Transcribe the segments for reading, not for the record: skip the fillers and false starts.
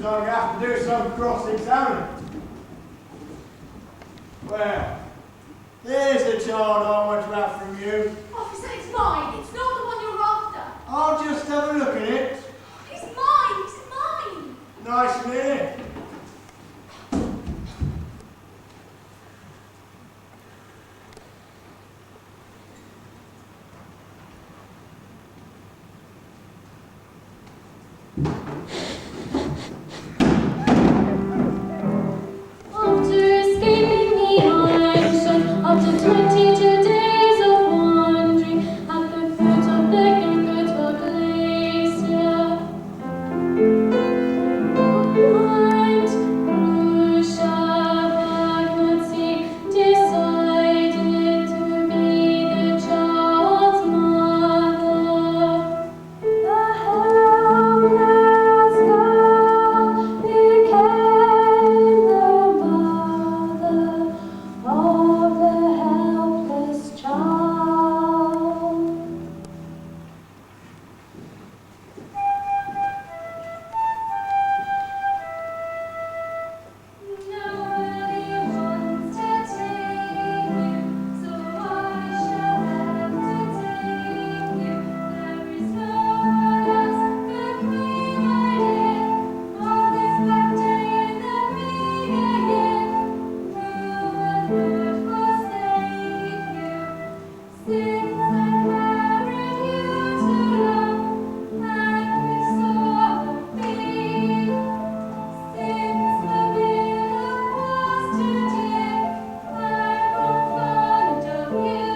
So you have to do some cross-examining. Well, here's the child I want to have from you. Officer, it's mine. It's not the one you're after. I'll just have a look at it. It's mine. It's mine. Nice and near. After escaping the ocean, after 22 days of wandering, at the foot of the Gangotwa glacier, went Rusha Bhagwati, decided to be the child's mother. The helpless girl became the mother of the helpless child. Nobody wants to take you, so I shall have to take you. There is no one else but me, my dear, on this black day in the meager year. Who would forsake you, since I carried you to love, and we saw thee? Since the bill was too dear, I grew fond of you.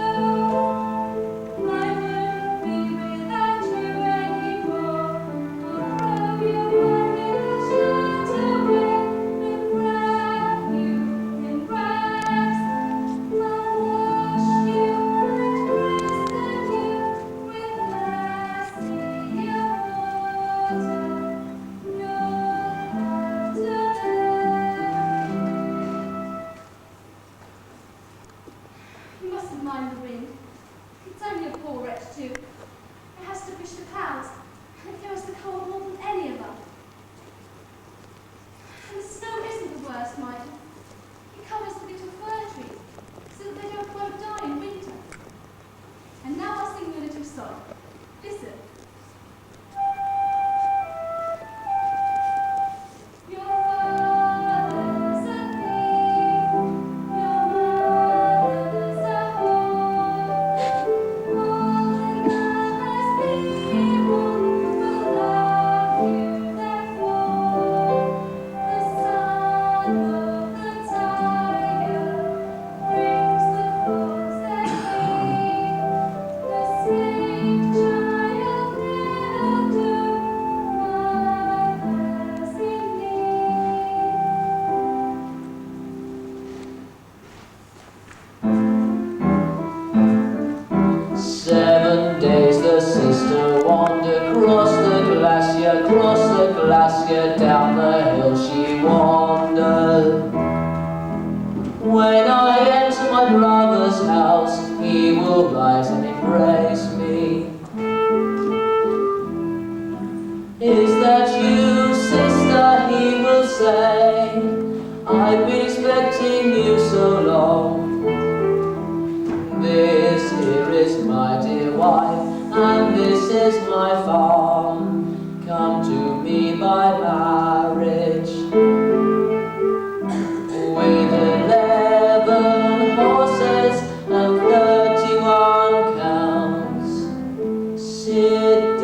I wouldn't be without you anymore. Although you were in the shelter with refuge and rest, I'll wash you and christen you with mercy and water. You'll have to You mustn't mind the wind. It's only a poor wretch too. It has to fish the clouds, and it feels the cold more than any of us. And the snow isn't the worst, Michael. It covers the little fir trees, so that they don't both die in winter. And now I'll sing you a little song. Listen. Your father's a thief, your mother's a whore. All the godless people will love you therefore. The son of the tiger brings the fox that he, the sick child will do mothers in need. 7 days the sister wandered, cross the glacier, down the hill she wandered. When I enter my brother's house, he will rise and embrace me. Is that you, sister? He will say. I've been expecting you so long. This here is my dear wife, and this is my farm. Come to me by marriage. With 11 horses and 31 cows. Sit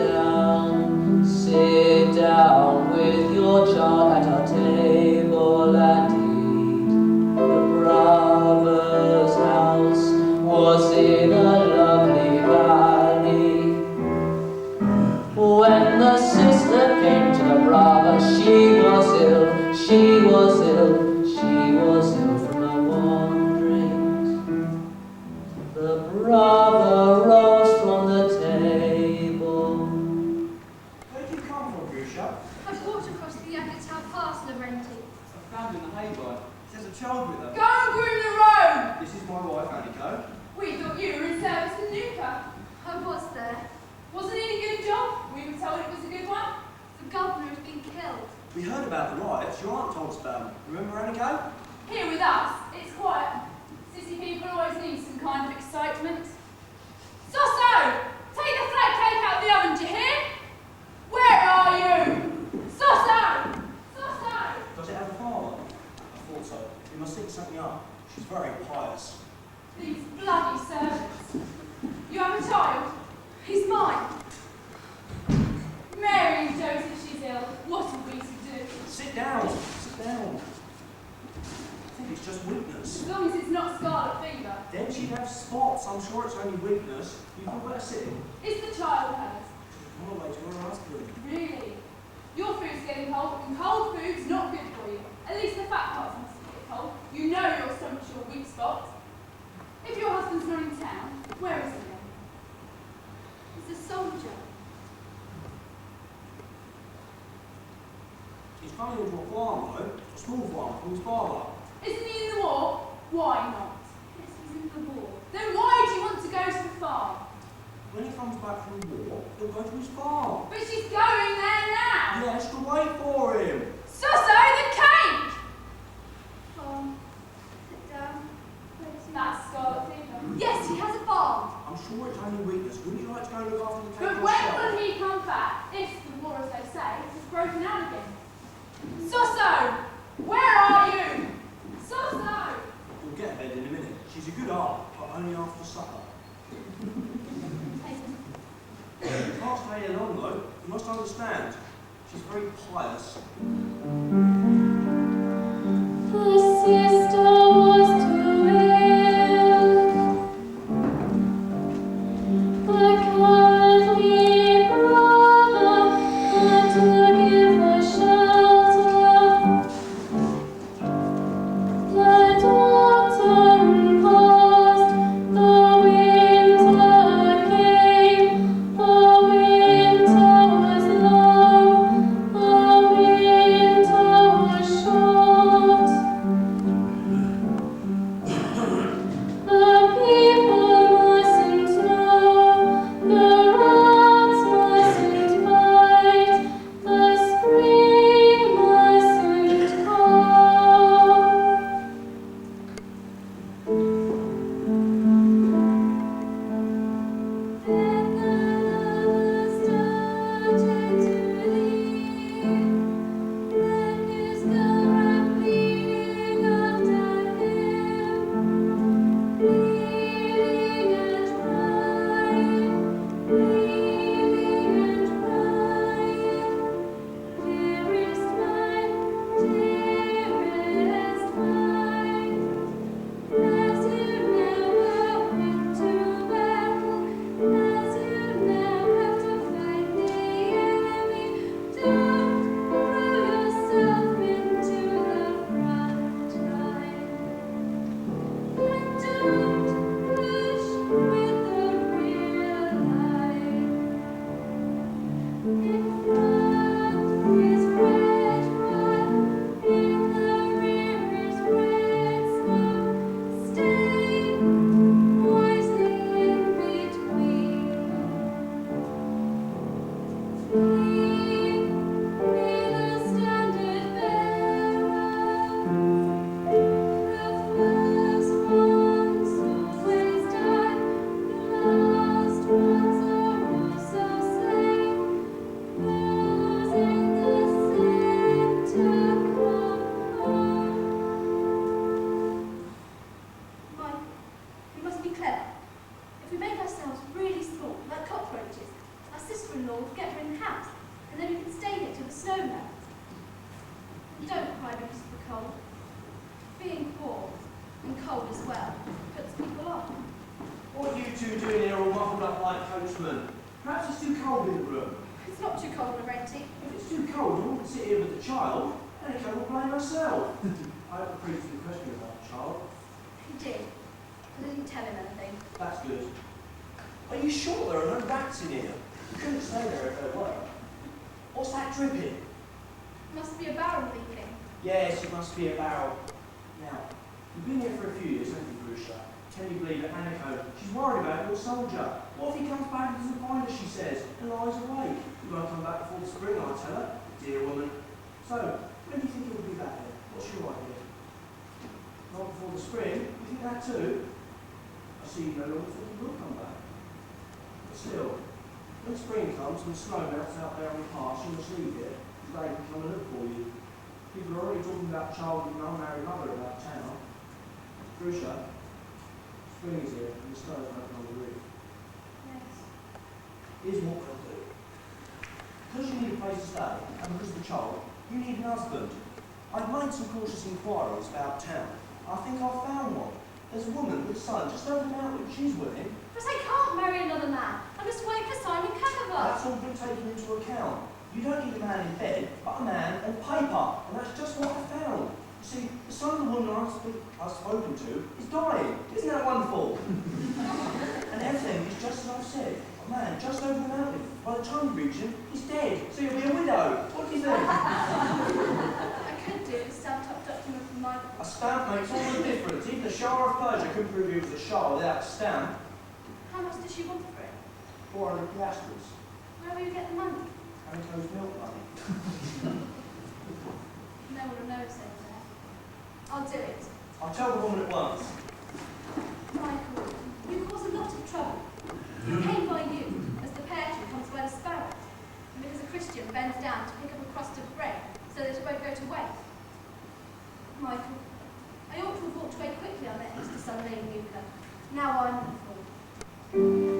down with your child at our table and eat. The brother's house was in a lovely valley. When the sister came to the brother, she was ill, she was ill, she was ill from her wanderings. The brother rose from the table. Where did you come from, Grusha? I walked across the Yakutau Pass, Laurenti. I found her in the hay barn. She has a child with her. Go and groom the road! This is my wife, Aniko. We thought you were in service in Nuka. I was there. Wasn't it a good job? We were told it was a good one. The governor has been killed. We heard about the riots. Your aunt told us about them. Remember, Annika? Here with us, it's quiet. City people always need some kind of excitement. Soso! Take the flat cake out of the oven, do you hear? Where are you? Soso! Soso! Does it have a father? I thought so. We must think something up. She's very pious. These bloody servants. You have a child? He's mine. Mary and Joseph, she's ill. What are we to do? Sit down. Sit down. I think it's just weakness. As long as it's not scarlet fever. Then she'd have spots. I'm sure it's only weakness. You feel better sitting. Is the child hers? On the way to her husband. Really? Your food's getting cold, and cold food's not good for you. At least the fat parts must get cold. You know your stomach's your weak spot. If your husband's not in town, where is he then? He's a soldier. He's coming into a farm, though. A small farm from his father. Isn't he in the war? Why not? Yes, he's in the war. Then why do you want to go to the farm? When he comes back from the war, he'll go to his farm. But she's going there now. Yes, to wait for him. Soso, the cake! Sit down. That's scarlet fever. Yes, he has a farm. I'm sure it's only weakness. Wouldn't you like to go and look after the cake But when yourself? will he come back? If the war, as they say, has broken out again. Soso! Where are you? Soso! We'll get ahead in a minute. She's a good aunt, but only after supper. You can't stay here long, though. You must understand. She's very pious. The sister was too ill. The kindly brother had to give her shelter. The autumn passed, the winter came. The winter was long, the winter was short. The people mustn't know, the rats mustn't bite, the spring mustn't come. Then the lovers started to leave. Then his girl ran bleeding after him, bleeding and crying, bleeding and crying. Dearest mine, dearest mine. As you never went to battle, as you never have to fight the enemy, don't throw yourself into the front line. And don't push with the rear line. In front is red wine, in the rear is red smoke. Stay wisely in between. Flee, be the standard bearer. The first ones always die, the last ones are also slain. Those in the center come home. Mike, we must be clever. If we make ourselves really small, like cockroaches, our sister-in-law will get her in the house, and then we can stay here till the snow melts. And don't cry because of the cold. Being poor, and cold as well, puts people off. What are you two doing here all muffled up like coachmen? Perhaps it's too cold in the room. It's not too cold, Laurenti. If it's too cold, I wouldn't sit here with the child. Annika will blame herself. I hope the priest didn't question about the child. He did. I didn't tell him anything. That's good. Are you sure there are no rats in here? You couldn't stay there if there were. What's that dripping? Must be a barrel leaking. Yes, it must be a barrel. Now, you've been here for a few years, haven't you, Grusha? Can you believe it, Annika? She's worried about your soldier. What if he comes back and doesn't find her, she says, and lies awake? You won't come back before the spring, I tell her. Dear woman. So, when do you think you'll be back here? What's your idea? Not before the spring? You think that too? I see you no longer think you will come back. But still, when spring comes and the snow melts out there on the pass, you must leave here, because they can come and look for you. People are already talking about a child with an unmarried mother about town. Crucia, spring is here and the snow is melting on the roof. Yes. Here's what we'll do. Because you need a place to stay, and because of the child, you need an husband. I've made some cautious inquiries about town. I think I've found one. There's a woman with a son just over the mountain. She's willing. But I can't marry another man. I'm just waiting for Simon Canaver. That's all been taken into account. You don't need a man in bed, but a man on paper. And that's just what I found. You see, the son of the woman I've spoken to is dying. Isn't that wonderful? And everything is just as I've said. A man just over the mountain. By the time you reach him, he's dead. So you'll be a widow. What do you think? I could do a stamped up document from my... A stamp makes all the difference. Even the Shah of Persia couldn't prove he was a Shah without a stamp. How much does she want for it? 400 piastres. Where will you get the money? Anto's milk money. No one will know, said there. I'll do it. I'll tell the woman at once. Michael, you cause a lot of trouble. It came by you, as the pear tree comes by the sparrow, and because a Christian bends down to pick up a crust of bread so that it won't go to waste. Michael, I ought to have walked away quickly on that Easter Sunday in Newcombe. Now I'm the fool.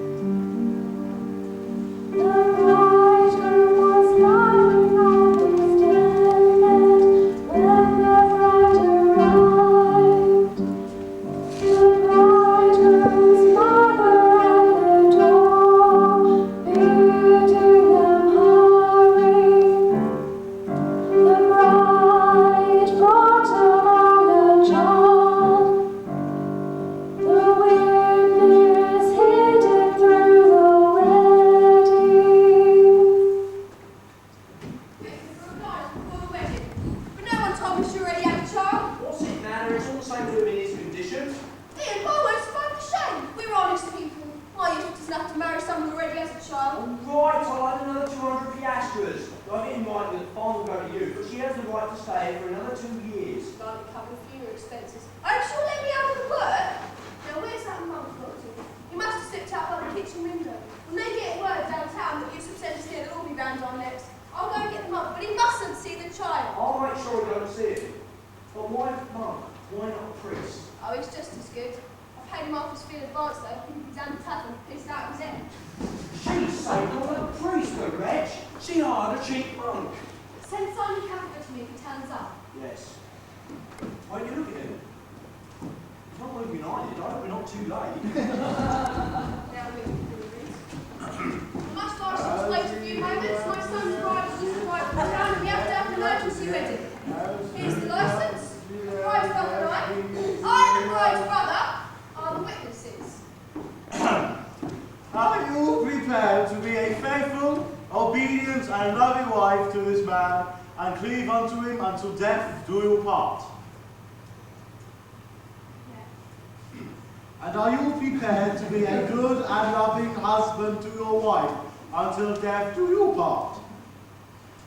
And are you prepared to be a good and loving husband to your wife until death do you part?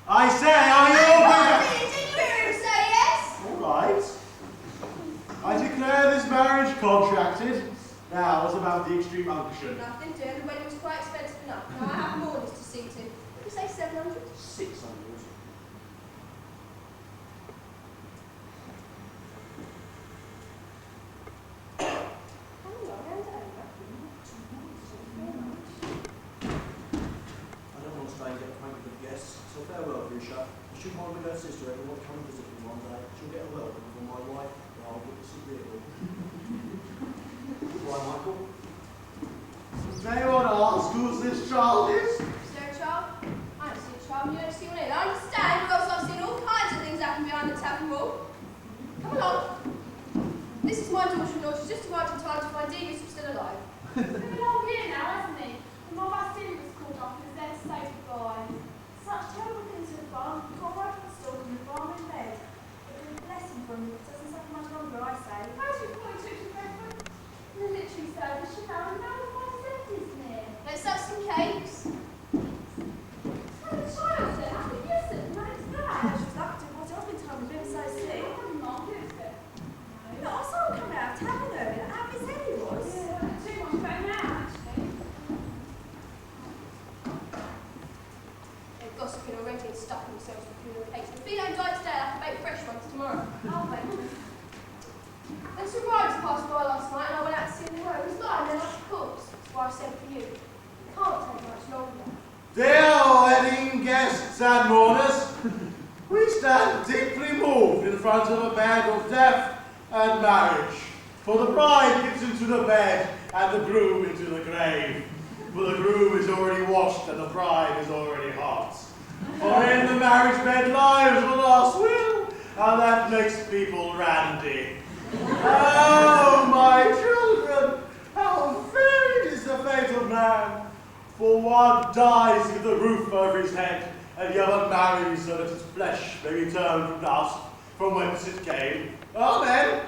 I say, are you prepared? Did you hear him say yes? All right. I declare this marriage contracted. Now, what about the extreme unction? Nothing doing. The wedding was quite expensive enough. Now I have mourners to see to. Did you say 700? 600. So farewell, Crucia. Should my widowed sister ever want to come and visit me one day, she'll get a welcome from my wife, and I'll get disagreeable. Why, Michael? Does anyone ask who this child is? Is there a child? I don't see a child. You don't see one either. I understand, but also I've seen all kinds of things happen behind the tavern wall. Come along. This is my daughter-in-law. She's just arrived in time to find dear Yusuf still alive. It's been a long year now, hasn't it? And my Bastille was called off and is there to say goodbye. Such terrible things have gone. Got right from the store and the farm in bed. It was a blessing for me. It doesn't suffer much longer, I say. How's your boy took to breakfast? In the literary service, you know, and now the boy's left, isn't it? Let's have some cakes. Tell the child then, I think yes, and that's that. She's lucky to they die today, I can bake fresh ones tomorrow. I'll wait. And some riders passed by last night and I went out to see them. It was lying there like a corpse. That's why I sent for you. It can't take much longer. Dear wedding guests and mourners, we stand deeply moved in front of a bed of death and marriage. For the bride gets into the bed and the groom into the grave. For the groom is already washed and the bride is already hot. For in the marriage bed lies the last will, and that makes people randy. Oh, my children, how varied is the fate of man. For one dies with the roof over his head, and the other marries so that his flesh may be turned to dust from whence it came. Amen.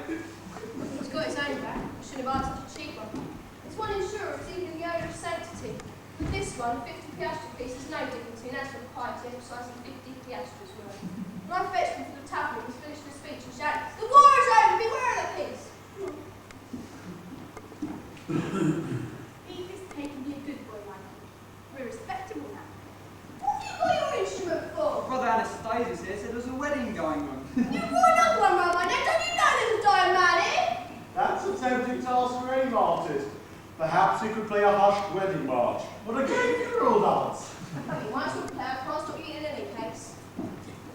He's got his own back. I shouldn't have asked such a cheap one. This one insurer is even the owner of sanctity. With this one, 50 piastre piece is no dignity, and as for the piety, emphasising 50 piastres worth. When I fetched him for the tavern, he's finished the speech and shouted, "The war is over! Beware of the peace!" He is taking me a good boy like you. We're respectable now. What have you got your instrument for? Brother Anastasius here said there's a wedding going on. You brought another one round my neck, don't you know there's a dying man here? That's a tempting task for any artist. Perhaps he could play a hushed wedding march, or a gay funeral dance. Well, you might as well play, I can't stop you in any case.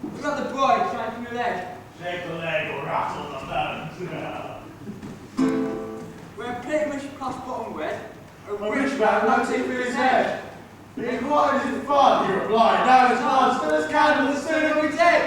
We've got the bride shaking her leg. Shake the leg or rattle the bones. We're pretty much cross bottom wed. A rich man no teeth in his head. What is it fun, he replied. Now it's fun, still as candle, the sooner we dead.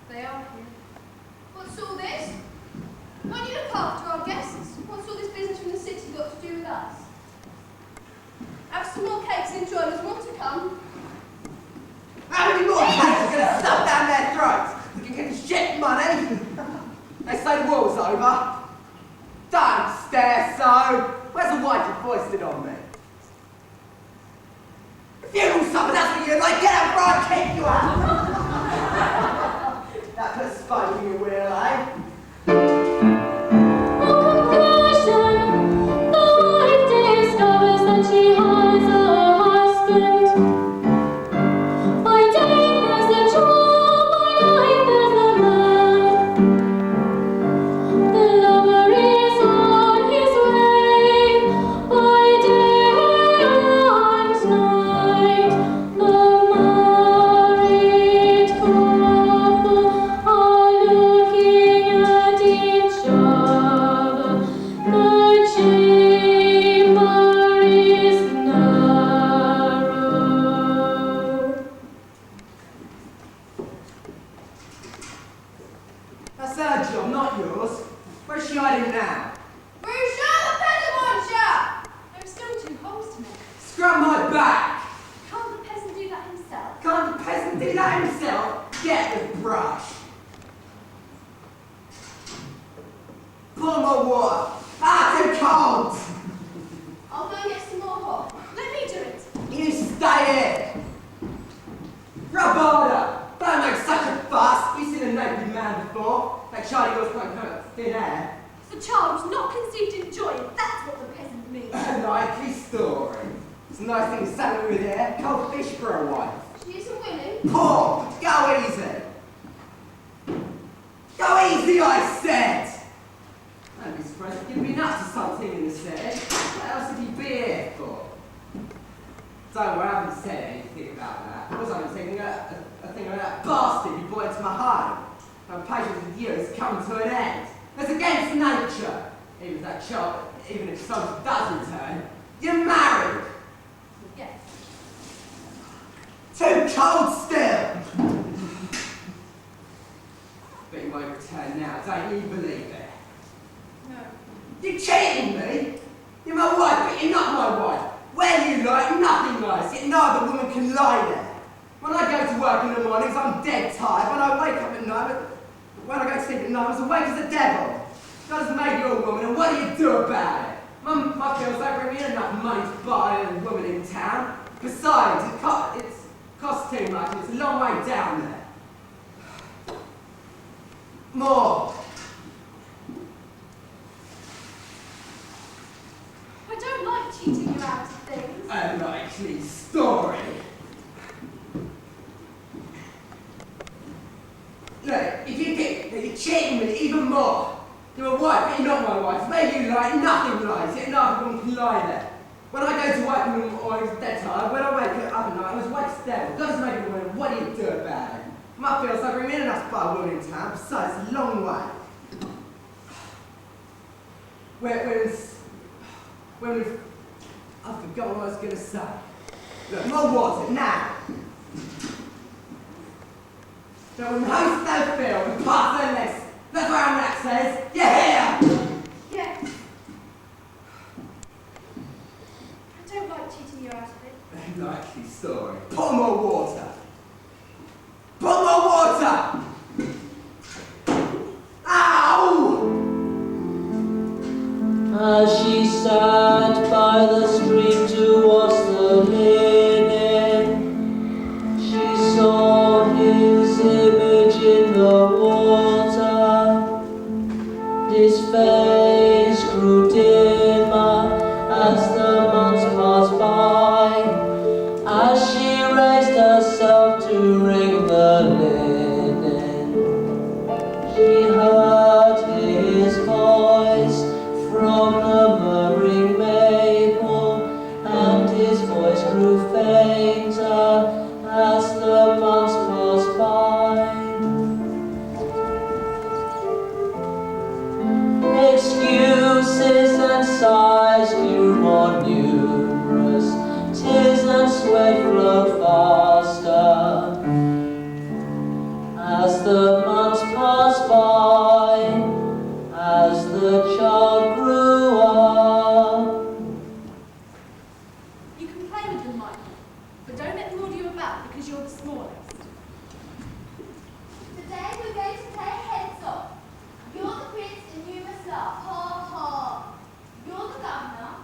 They are here. What's all this? Won't you look after our guests? What's all this business from the city got to do with us? Have some more cakes and enjoy, there's more to come. How many more cakes are going to stuff down their throats? We can get shit money. They say the war's over. Don't stare so. Where's the wife you foisted on me? Funeral supper, that's what you like. Get out before I kick you out. That puts spike in your wheel, eh? On completion, the wife discovers that she has a husband. By day there's the child, by night there's the man. The lover is on his way, by day and night. The married couple are looking at each other. The chamber is narrow. That's her job, not yours. Where's she hiding now? Where's your peasant chap? There are still 2 holes to make. Scrub my back. Can't the peasant do that himself? Can't the peasant do that himself? Get the brush. Pour more water. Too cold. I'll go and get some more hot. Let me do it. You stay here. Rub harder. Don't make such a fuss. You seen a naked man before? That Charlie was quite kind of thin air. The child was not conceived in joy, if that's what the peasant means. A likely story. It's a nice thing to saddle with here. Cold fish for a wife. She isn't willing. Poor. Go easy. Go easy, I said. I'd be surprised if you'd been up to something in the set. What else would you be here for? Don't worry, I haven't said anything about that. I was only thinking a thing about that bastard you brought into my home. My patience with you has come to an end. It's against nature. Even if that child, even if son does return, you're married. Yes. Too cold still. But you won't return now, don't you believe it? No. You're cheating me! You're my wife, but you're not my wife. Where you lie, nothing lies, yet no other woman can lie there. When I go to work in the mornings, I'm dead tired. When I wake up at night, when I go to sleep at night, I'm as awake as the devil. God has made you a woman, and what do you do about it? My girls don't bring me enough money to buy a woman in town. Besides, it costs too much, and it's a long way down there. More. I don't like cheating you out of things. A likely story. Look, if you think that you're cheating with it even more, you're a wife, but you're not my wife. Maybe you lie, nothing lies, yet neither one can lie there. When I go to work in the morning, it's dead tired. When I wake up at night, I'm as white as the devil. God has made me a woman, what do you do about it? My feels like we're in enough to buy a woman in town, besides it's a long way. I've forgotten what I was going to say. Look, more water, now! So when host their field and pass their legs, that's where I'm at says, you're here! Yes. I don't like cheating you out of it. A likely story. Pour more water! Pour more water! Ow! As she sat by the stream to wash the linen, she saw his image in the water. His face grew dimmer as the months passed by. As she raised herself to wring the linen, she heard his voice from the murmuring maple, and his voice grew fainter as the months passed by. Excuses and sighs grew more numerous, tears and sweat flowed faster as the months passed by, as the child grew up. You can play with them, Michael, but don't let them order you about because you're the smallest. Today we're going to play heads off. You're the prince and you must laugh. Ha ha. You're the governor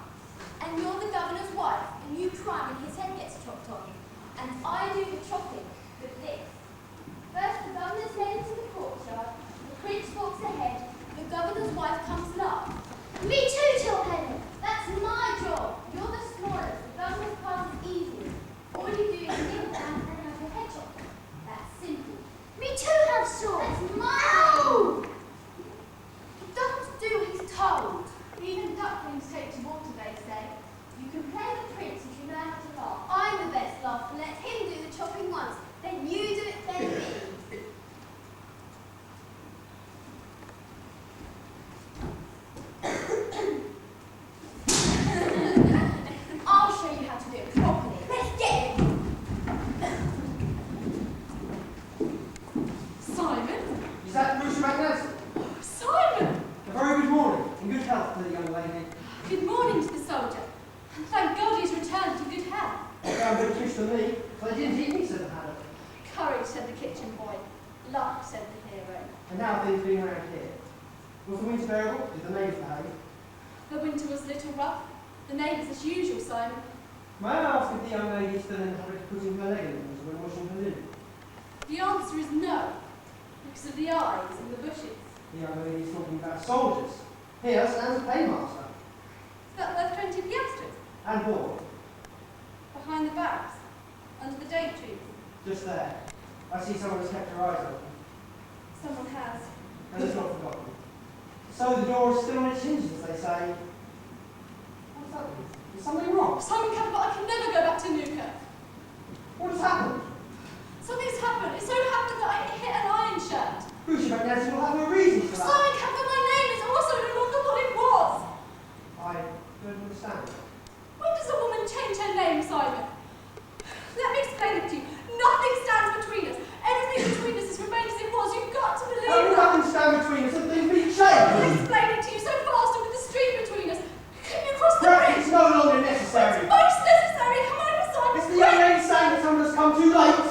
and you're the governor's wife, and you cry when his head gets chopped off. And I do the chopping with this. First the governor's led into the courtyard, the prince walks ahead, the governor's wife comes last. Me too, Tilpenny. That's my job. You're the smallest. The governor's part is easy. All you do is kneel down and have your head chopped. That's simple. Me too have sword. That's my job. Don't do what he's told. Even ducklings take to water, they say. You can play the prince if you know how to laugh. I'm the best laugher. Let him do the chopping once. Then you do it, then me. I'll show you how to do it properly. Let's get it. Simon? Is that Bruce Magnus? Simon! A very good morning, and good health to the young lady. Good morning to the soldier. And thank God he's returned to good health. Found good fish for me, but they didn't eat me, said the haddock. Courage, said the kitchen boy. Luck, said the hero. And now things being around here. Was the winter bearable? Did the neighbours behave? The winter was a little rough. The neighbours as usual, Simon. May I ask if the young lady is still in the habit of putting her leg in things when washing her linen? The answer is no, because of the eyes and the bushes. The young lady is talking about soldiers. Here stands the paymaster. Is that worth 20 piastres? And board. Behind the barracks, under the date trees. Just there. I see someone has kept her eyes open. Someone has. And has not forgotten. So the door is still on its hinges, as they say. What's happened? Is something wrong? Simon Campbell, I can never go back to Newkirk. What has happened? Something's happened. It so happened that I hit an iron shirt. Bruce Magnus will have a reason for that. Simon Campbell, my name is also no longer what it was. I don't understand. When does a woman change her name, Simon? Let me explain it to you. Nothing stands between us. Everything between us has remained as it was. You've got to believe How that. nothing stand between us and things be I'll changed? explain it to you so fast and with the street between us. Can you cross the Perhaps bridge? it's no longer necessary. It's most necessary. Come over, Simon. It's the young lady saying that someone has come too late.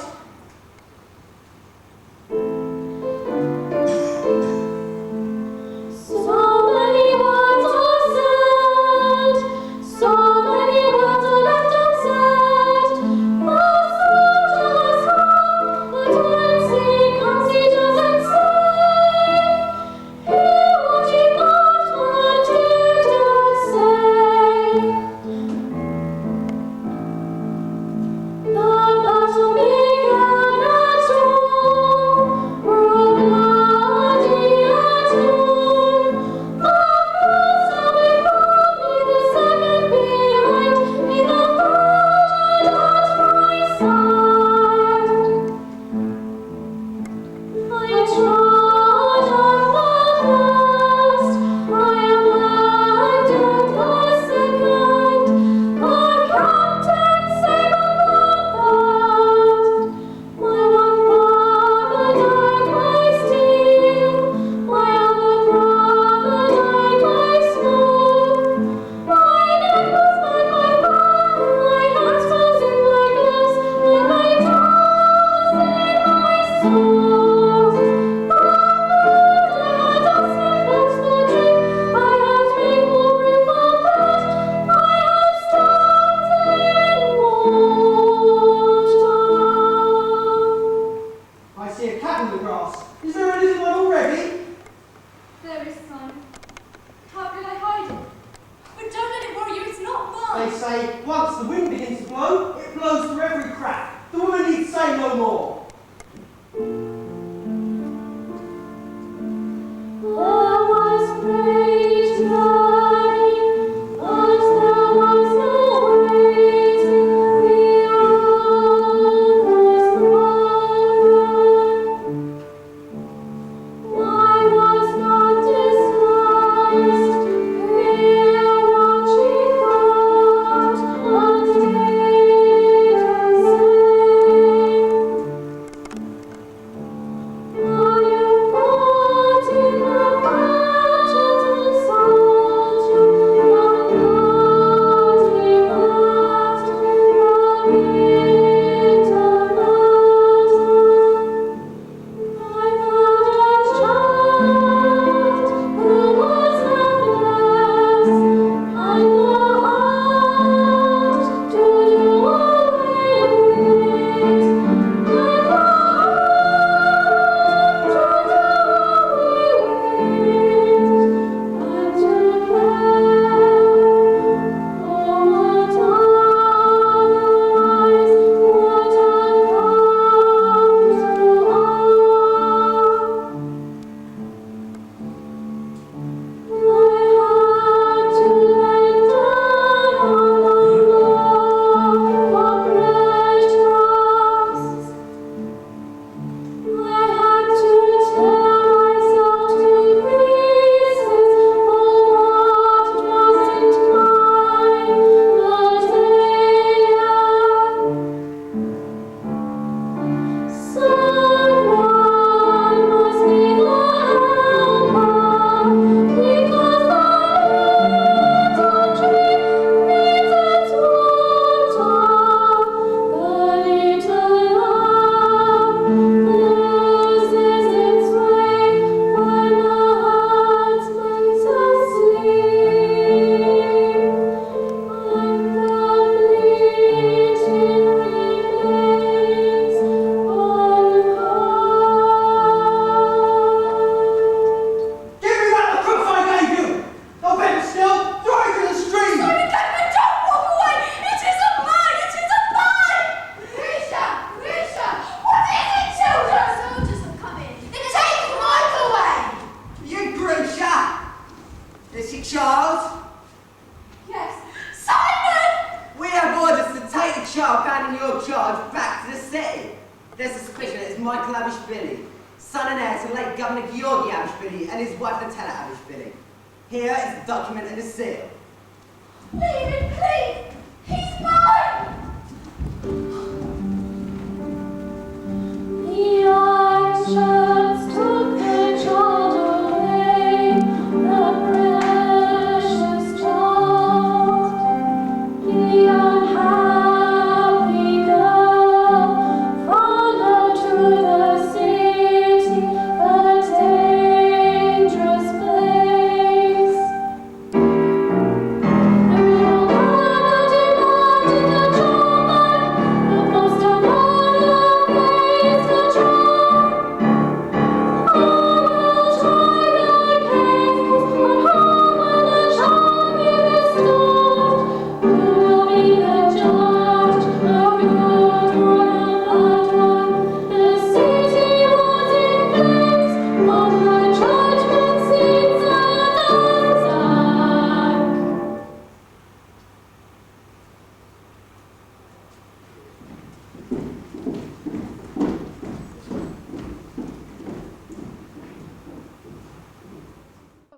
There's suspicion that it's Michael Abishvili, son and heir to the late Governor Georgi Abishvili and his wife Natalia Abishvili. Here is the document and the seal. Leave it, please!